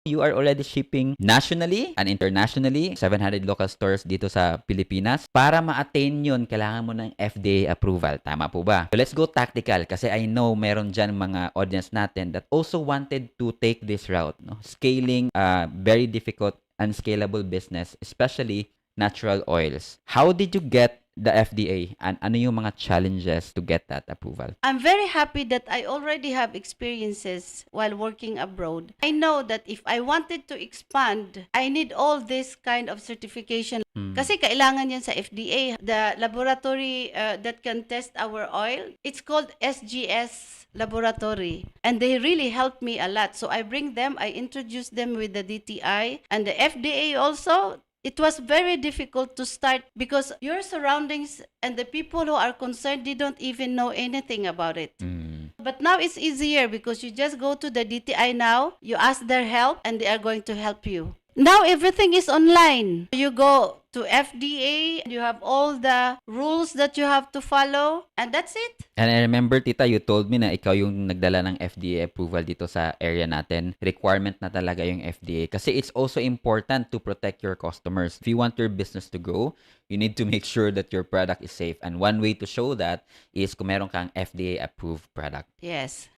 You are already shipping nationally and internationally, 700 local stores dito sa Pilipinas. Para ma-attain yun, kailangan mo ng FDA approval. Tama po ba? So let's go tactical kasi I know meron dyan mga audience natin that also wanted to take this route. No? Scaling very difficult, unscalable business, especially natural oils. How did you get the FDA and ano yung mga challenges to get that approval? I'm very happy that I already have experiences while working abroad. I know that if I wanted to expand, I need all this kind of certification. Kasi kailangan yan sa FDA. The laboratory that can test our oil, it's called SGS laboratory. And they really helped me a lot. So I bring them, I introduce them with the DTI and the FDA also. It was very difficult to start because your surroundings and the people who are concerned, they don't even know anything about it. But now it's easier because you just go to the DTI now, you ask their help, and they are going to help you. Now everything is online. You go to FDA, you have all the rules that you have to follow, and that's it. And I remember, Tita, you told me na ikaw yung nagdala ng FDA approval dito sa area natin. Requirement na talaga yung FDA. Kasi it's also important to protect your customers. If you want your business to grow, you need to make sure that your product is safe. And one way to show that is kung meron kang FDA-approved product. Yes.